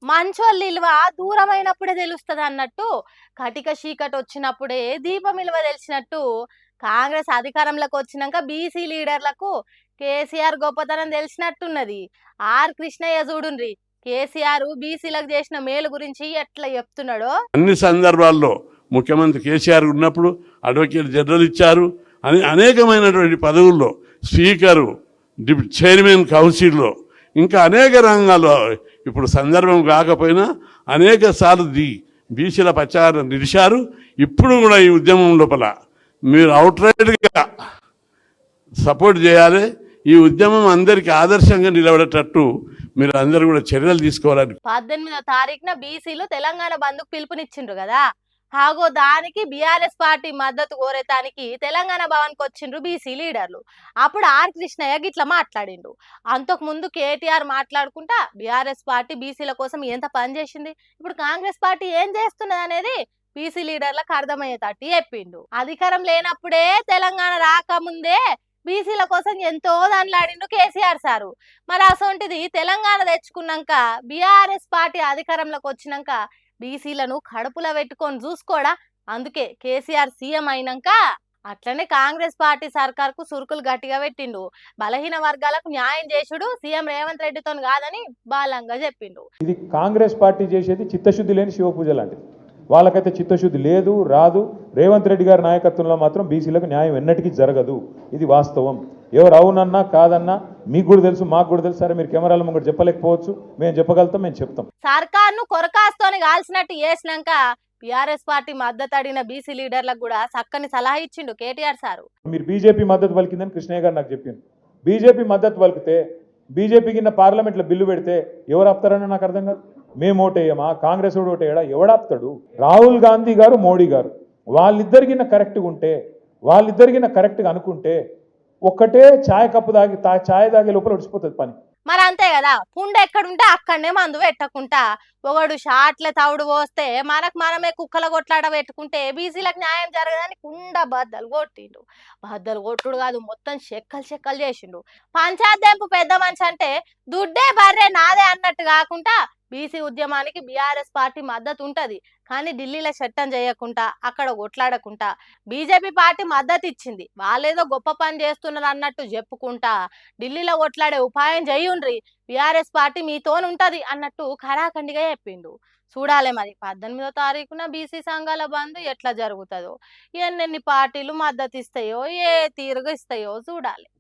మంచోళ్ళ ఇలువ దూరమైనప్పుడే తెలుస్తుంది అన్నట్టు కటిక చీకటి వచ్చినప్పుడే దీపం ఇలువ తెలిసినట్టు కాంగ్రెస్ అధికారంలోకి వచ్చినాక బీసీ లీడర్లకు కేసీఆర్ గొప్పతనం తెలిసినట్టున్నది. ఆర్ కృష్ణయ్య చూడుండ్రి కేసీఆర్ బీసీలకు చేసిన మేలు గురించి ఎట్లా చెప్తున్నాడో. అన్ని సందర్భాల్లో ముఖ్యమంత్రి కేసీఆర్ ఉన్నప్పుడు అడ్వకేట్ జనరల్ ఇచ్చారు అని అనేకమైనటువంటి పదవుల్లో స్పీకరు చైర్మన్ కౌన్సిల్లో ఇంకా అనేక రంగాల్లో ఇప్పుడు సందర్భం కాకపోయినా అనేక సార్లు బీసీల ప్రచారం నిలిచారు. ఇప్పుడు కూడా ఈ ఉద్యమం లోపల మీరు అవుట్రైట్గా సపోర్ట్ చేయాలి. ఈ ఉద్యమం అందరికీ ఆదర్శంగా నిలబడేటట్టు మీరు అందరూ కూడా చర్యలు తీసుకోవాలని. 18వ తారీఖున బీసీలు తెలంగాణ బంద్కు పిలుపునిచ్చిండ్రు కదా, హాగో దానికి బీఆర్ఎస్ పార్టీ మద్దతు కోరేతానికి తెలంగాణ భవన్కి వచ్చిండ్రు బీసీ లీడర్లు. అప్పుడు ఆర్ కృష్ణయ్య గిట్లా మాట్లాడిండు. అంతకు ముందు కేటీఆర్ మాట్లాడుకుంటా బీఆర్ఎస్ పార్టీ బీసీల కోసం ఎంత పని చేసింది, ఇప్పుడు కాంగ్రెస్ పార్టీ ఏం చేస్తున్నది అనేది బీసీ లీడర్లకు అర్థమయ్యేటట్టు చెప్పిండు. అధికారం లేనప్పుడే తెలంగాణ రాకముందే బీసీల కోసం ఎంతో దానిలాడిండు కేసీఆర్ సారు. మరి అసొంటిది తెలంగాణ తెచ్చుకున్నాక బీఆర్ఎస్ పార్టీ అధికారంలోకి వచ్చినాక బీసీలను కడుపులో పెట్టుకొని చూసుకోడా. అందుకే కేసీఆర్ సీఎం అయినాక అట్లనే కాంగ్రెస్ పార్టీ సర్కార్కు సురుకులు గట్టిగా పెట్టిండు. బలహీన వర్గాలకు న్యాయం చేసుడు సీఎం రేవంత్ రెడ్డితో కాదని బాలంగా చెప్పిండు. ఇది కాంగ్రెస్ పార్టీ చేసేది చిత్తశుద్ధి లేని శివపూజ లాంటిది. వాళ్ళకైతే చిత్తశుద్ధి లేదు, రాదు. రేవంత్ రెడ్డి గారి నాయకత్వంలో మాత్రం బీసీలకు న్యాయం ఎన్నటికీ జరగదు. ఇది వాస్తవం. ఎవరు అవునన్నా కాదన్నా మీకు కూడా తెలుసు, మాకు కూడా తెలుసు. సరే మీరు కెమెరాల ముందు చెప్పలేకపోవచ్చు, మేము చెప్పగలుగుతాం, మేము చెప్తాం. సర్కార్ను కొరకాస్తోని కాల్సినట్టు చేసినాక బీఆర్ఎస్ పార్టీ మద్దతు అడిగిన బీసీ లీడర్లకు కూడా చక్కని సలహా ఇచ్చిండు కేటీఆర్ సారు. మీరు బీజేపీ మద్దతు పలికిందని కృష్ణయ్య గారు నాకు చెప్పింది. బీజేపీ మద్దతు పలికితే బీజేపీ కింద పార్లమెంట్లో బిల్లు పెడితే ఎవరు ఆపుతారని నాకు అర్థం కాదు. మేము ఓటేయమా, కాంగ్రెస్ ఓటేయడా, ఎవడాపుతాడు? రాహుల్ గాంధీ గారు, మోడీ గారు వాళ్ళిద్దరికిన కరెక్ట్గా ఉంటే, వాళ్ళిద్దరికిన కరెక్ట్గా అనుకుంటే ఒక్కటే ఛాయ్ కప్పు తాగి ఛాయ్ తాగే లోపల ఉడిచిపోతుంది పని. మరి అంతే కదా, పుండు ఎక్కడుంటే అక్కడనే మందు పెట్టకుంటా ఒకడు షాట్ల తవుడు పోస్తే మనకు మనమే కుక్కల కొట్లాడ పెట్టుకుంటే బీసీలకు న్యాయం జరగదని కుండ బద్దలు కొట్టిండు. బద్దలు కొట్టుడు కాదు, మొత్తం చెక్కలు చేసిండు. పంచాయత్ పెద్ద మనిషి అంటే దుడ్డే బర్రే నాదే అన్నట్టు కాకుండా బీసీ ఉద్యమానికి బీఆర్ఎస్ పార్టీ మద్దతు ఉంటది. కానీ ఢిల్లీలో చట్టం చేయకుండా అక్కడ కొట్లాడకుండా బీజేపీ పార్టీ మద్దతు ఇచ్చింది. వాళ్ళేదో గొప్ప పని చేస్తున్నారు అన్నట్టు చెప్పుకుంటా ఢిల్లీలో కొట్లాడే ఉపాయం చేయుండ్రి, బీఆర్ఎస్ పార్టీ మీతోనుంటది అన్నట్టు ఖరాఖండిగా చెప్పిండు. చూడాలి మరి 18వ తారీఖున బీసీ సంఘాల బంద్ ఎట్లా జరుగుతుందో, ఎన్నెన్ని పార్టీలు మద్దతు ఇస్తాయో, ఏ తీరుగా ఇస్తాయో చూడాలి.